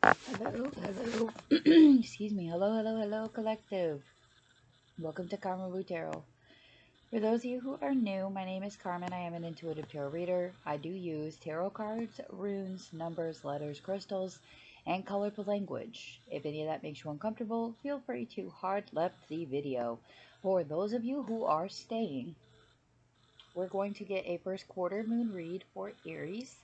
Hello, hello. Excuse me. Hello, hello, hello, collective. Welcome to Carmaboo Tarot. For those of you who are new, my name is Carmen. I am an intuitive tarot reader. I do use tarot cards, runes, numbers, letters, crystals, and colorful language. If any of that makes you uncomfortable, feel free to hard left the video. For those of you who are staying, we're going to get a first quarter moon read for Aries.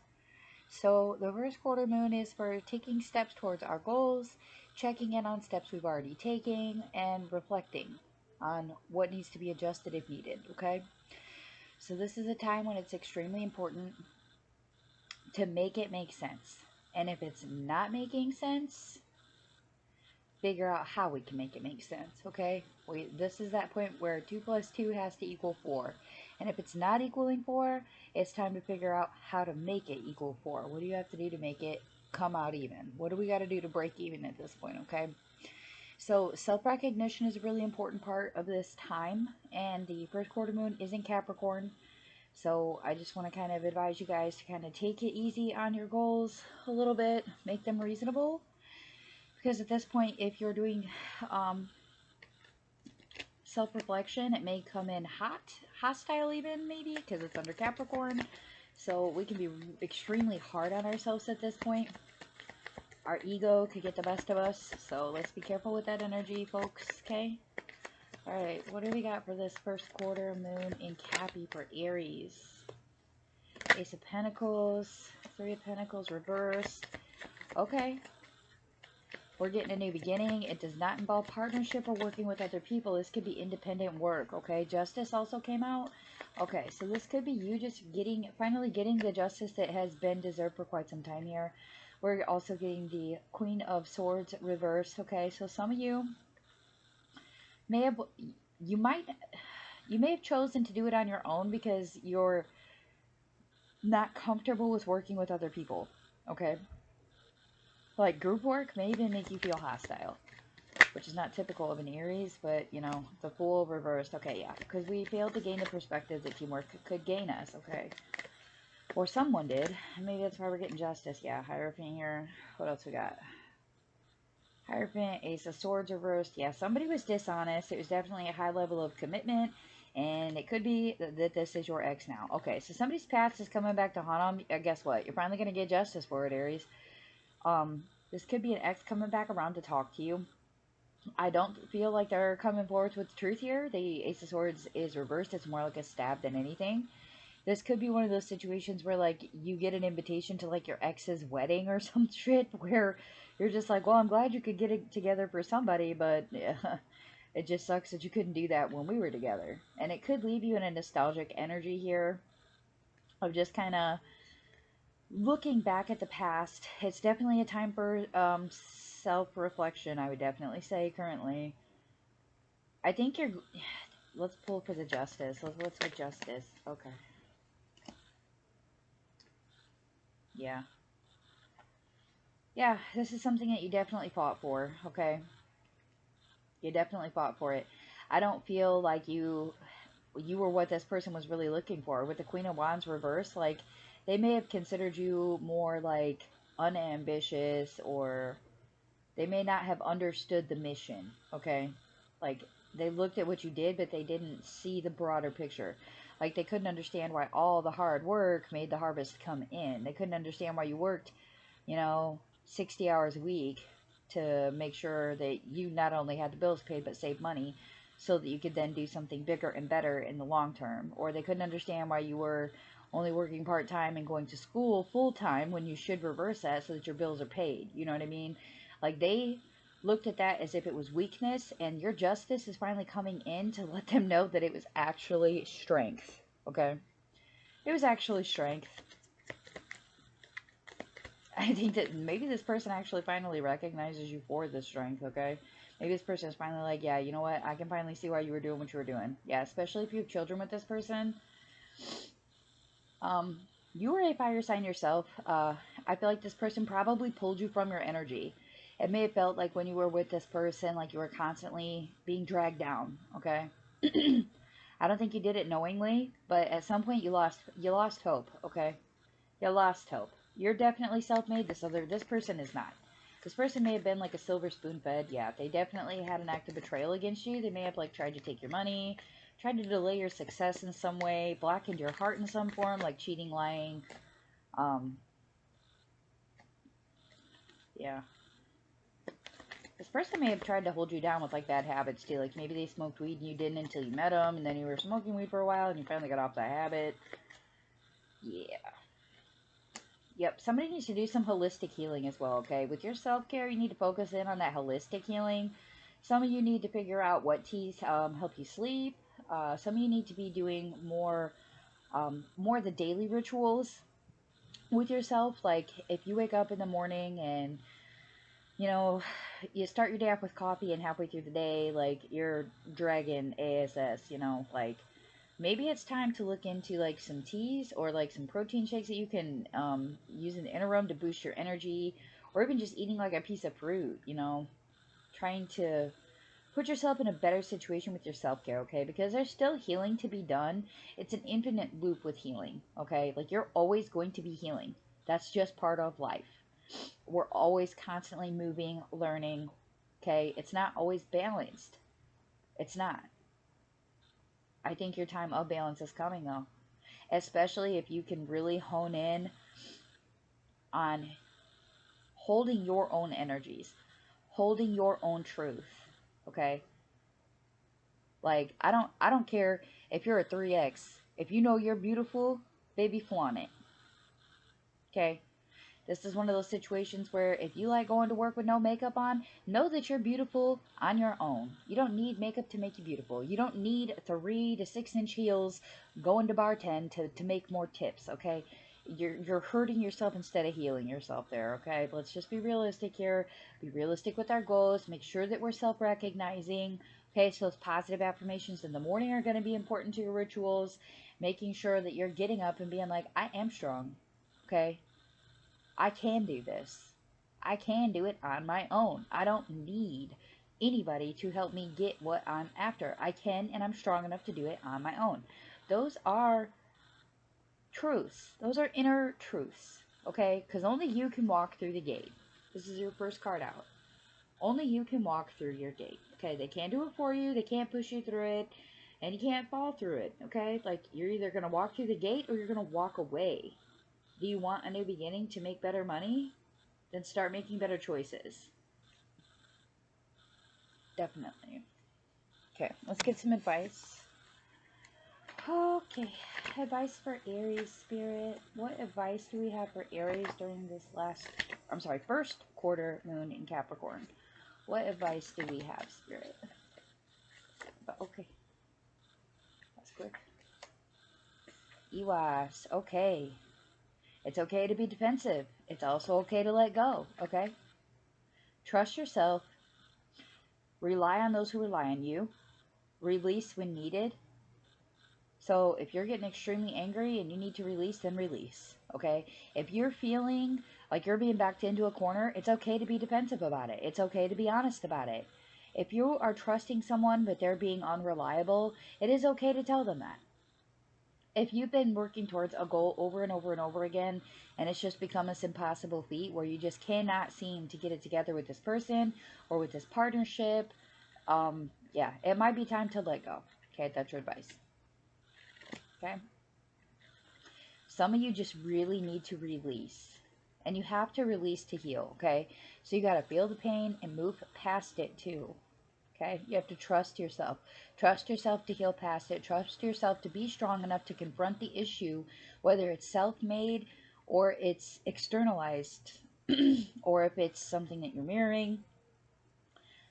So the first quarter moon is for taking steps towards our goals, checking in on steps we've already taken, and reflecting on what needs to be adjusted if needed, okay? So this is a time when it's extremely important to make it make sense. And if it's not making sense, figure out how we can make it make sense, okay? This is that point where 2 plus 2 has to equal 4. And if it's not equaling 4, it's time to figure out how to make it equal 4. What do you have to do to make it come out even? What do we got to do to break even at this point, okay? So self-recognition is a really important part of this time, and the first quarter moon is in Capricorn. So I just want to kind of advise you guys to kind of take it easy on your goals a little bit, make them reasonable, because at this point, if you're doing self-reflection, it may come in hostile even, maybe, because it's under Capricorn. So we can be extremely hard on ourselves at this point. Our ego could get the best of us, so let's be careful with that energy, folks, okay? Alright, what do we got for this first quarter moon in Cappy for Aries? Ace of Pentacles, Three of Pentacles reversed. Okay. We're getting a new beginning. It does not involve partnership or working with other people. This could be independent work, okay? Justice also came out. Okay, so this could be you just finally getting the justice that has been deserved for quite some time here. We're also getting the Queen of Swords reversed, okay? So some of you may have, you may have chosen to do it on your own because you're not comfortable with working with other people, okay? Like group work may even make you feel hostile, which is not typical of an Aries, but you know, the Fool reversed. Okay, yeah, because we failed to gain the perspective that teamwork could gain us, okay? Or someone did. Maybe that's why we're getting justice. Yeah, Hierophant here. What else we got? Hierophant, Ace of Swords reversed. Yeah, somebody was dishonest. It was definitely a high level of commitment, and it could be that this is your ex now. Okay, so somebody's past is coming back to haunt them. Guess what? You're finally going to get justice for it, Aries. This could be an ex coming back around to talk to you. I don't feel like they're coming forward with the truth here. The Ace of Swords is reversed. It's more like a stab than anything. This could be one of those situations where, like, you get an invitation to, like, your ex's wedding or some shit where you're just like, well, I'm glad you could get it together for somebody, but it just sucks that you couldn't do that when we were together. And it could leave you in a nostalgic energy here of just kind of looking back at the past. It's definitely a time for self-reflection, I would definitely say currently. I think you're... Let's pull for the justice. Let's get justice. Okay. Yeah. Yeah, this is something that you definitely fought for, okay? You definitely fought for it. I don't feel like you were what this person was really looking for. With the Queen of Wands reversed, like, they may have considered you more, like, unambitious, or they may not have understood the mission, okay? Like, they looked at what you did, but they didn't see the broader picture. Like, they couldn't understand why all the hard work made the harvest come in. They couldn't understand why you worked, 60 hours a week to make sure that you not only had the bills paid, but saved money so that you could then do something bigger and better in the long term. Or they couldn't understand why you were only working part-time and going to school full-time when you should reverse that so that your bills are paid. You know what I mean? Like, they looked at that as if it was weakness, and your justice is finally coming in to let them know that it was actually strength, okay? It was actually strength. I think that maybe this person actually finally recognizes you for the strength, okay? Maybe this person is finally like, yeah, you know what? I can finally see why you were doing what you were doing. Yeah, especially if you have children with this person. You were a fire sign yourself. I feel like this person probably pulled you from your energy. It may have felt like when you were with this person, like you were constantly being dragged down, okay? I don't think you did it knowingly, but at some point you lost hope, okay? You lost hope. You're definitely self-made. This person is not. This person may have been like a silver spoon fed. Yeah, they definitely had an act of betrayal against you. They may have like tried to take your money, tried to delay your success in some way, blackened your heart in some form, like cheating, lying. Um, yeah. This person may have tried to hold you down with like bad habits too. Like maybe they smoked weed and you didn't until you met them, and then you were smoking weed for a while and you finally got off that habit. Yeah. Yep, somebody needs to do some holistic healing as well, okay? With your self-care, you need to focus in on that holistic healing. Some of you need to figure out what teas help you sleep. Some of you need to be doing more the daily rituals with yourself. Like if you wake up in the morning and, you know, you start your day off with coffee and halfway through the day, like you're dragging ASS, like maybe it's time to look into like some teas or like some protein shakes that you can use in the interim to boost your energy, or even just eating like a piece of fruit, trying to put yourself in a better situation with your self-care, okay? Because there's still healing to be done. It's an infinite loop with healing, okay? Like you're always going to be healing. That's just part of life. We're always constantly moving, learning, okay? It's not always balanced. It's not. I think your time of balance is coming though, especially if you can really hone in on holding your own energies, holding your own truth. Okay? Like I don't care if you're a 3X. If you know you're beautiful, baby, flaunt it. Okay? This is one of those situations where if you like going to work with no makeup on, know that you're beautiful on your own. You don't need makeup to make you beautiful. You don't need 3 to 6 inch heels going to bartend to make more tips, okay? You're hurting yourself instead of healing yourself there, okay? Let's just be realistic here. Be realistic with our goals. Make sure that we're self-recognizing. Okay, so those positive affirmations in the morning are going to be important to your rituals. Making sure that you're getting up and being like, I am strong. Okay, I can do this. I can do it on my own. I don't need anybody to help me get what I'm after. I can, and I'm strong enough to do it on my own. Those are truths. Those are inner truths, okay? Because only you can walk through the gate. This is your first card out. Only you can walk through your gate, okay? They can't do it for you. They can't push you through it, and you can't fall through it, okay? Like, you're either going to walk through the gate or you're going to walk away. Do you want a new beginning to make better money? Then start making better choices. Definitely. Okay, let's get some advice. Okay, advice for Aries spirit. What advice do we have for Aries during this first quarter moon in Capricorn? What advice do we have, spirit? But okay, that's quick. EWAS. Okay. It's okay to be defensive. It's also okay to let go, okay? Trust yourself. Rely on those who rely on you. Release when needed. So if you're getting extremely angry and you need to release, then release, okay? If you're feeling like you're being backed into a corner, it's okay to be defensive about it. It's okay to be honest about it. If you are trusting someone but they're being unreliable, it is okay to tell them that. If you've been working towards a goal over and over and over again, and it's just become this impossible feat where you just cannot seem to get it together with this person or with this partnership, yeah, it might be time to let go. Okay, that's your advice. Okay. Some of you just really need to release. And you have to release to heal, okay? So you got to feel the pain and move past it too, okay? You have to trust yourself. Trust yourself to heal past it. Trust yourself to be strong enough to confront the issue, whether it's self-made or it's externalized, or if it's something that you're mirroring.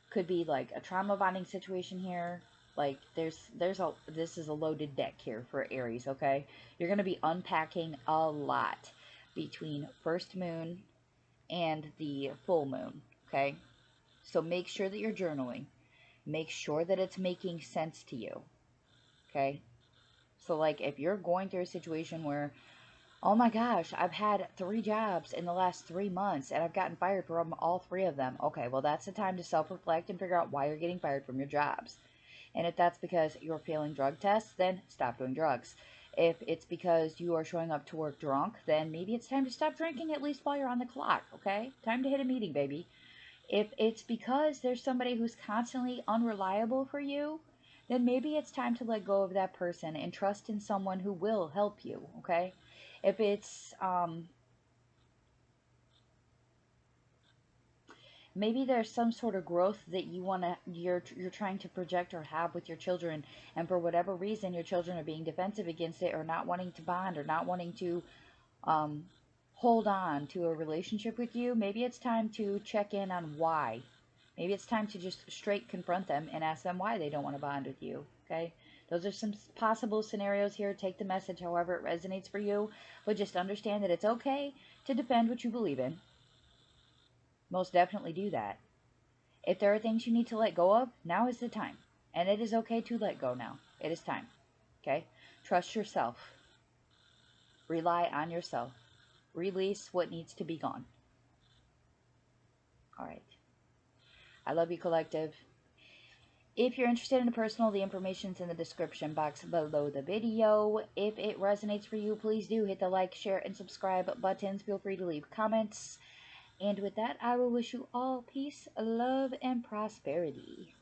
Could be like a trauma bonding situation here. Like this is a loaded deck here for Aries, okay? You're going to be unpacking a lot between first moon and the full moon, okay? So make sure that you're journaling. Make sure that it's making sense to you, okay? So like if you're going through a situation where, oh my gosh, I've had 3 jobs in the last 3 months and I've gotten fired from all 3 of them. Okay, well that's the time to self-reflect and figure out why you're getting fired from your jobs. And if that's because you're failing drug tests, then stop doing drugs. If it's because you are showing up to work drunk, then maybe it's time to stop drinking at least while you're on the clock, okay? Time to hit a meeting, baby. If it's because there's somebody who's constantly unreliable for you, then maybe it's time to let go of that person and trust in someone who will help you, okay? If it's maybe there's some sort of growth that you're trying to project or have with your children, and for whatever reason your children are being defensive against it, or not wanting to bond, or not wanting to um, hold on to a relationship with you. Maybe it's time to check in on why. Maybe it's time to just straight confront them and ask them why they don't want to bond with you. Okay, those are some possible scenarios here. Take the message however it resonates for you, but just understand that it's okay to defend what you believe in. Most definitely do that. If there are things you need to let go of, now is the time. And it is okay to let go now. It is time. Okay? Trust yourself. Rely on yourself. Release what needs to be gone. All right. I love you, collective. If you're interested in a personal, the information's in the description box below the video. If it resonates for you, please do hit the like, share, and subscribe buttons. Feel free to leave comments. And with that, I will wish you all peace, love, and prosperity.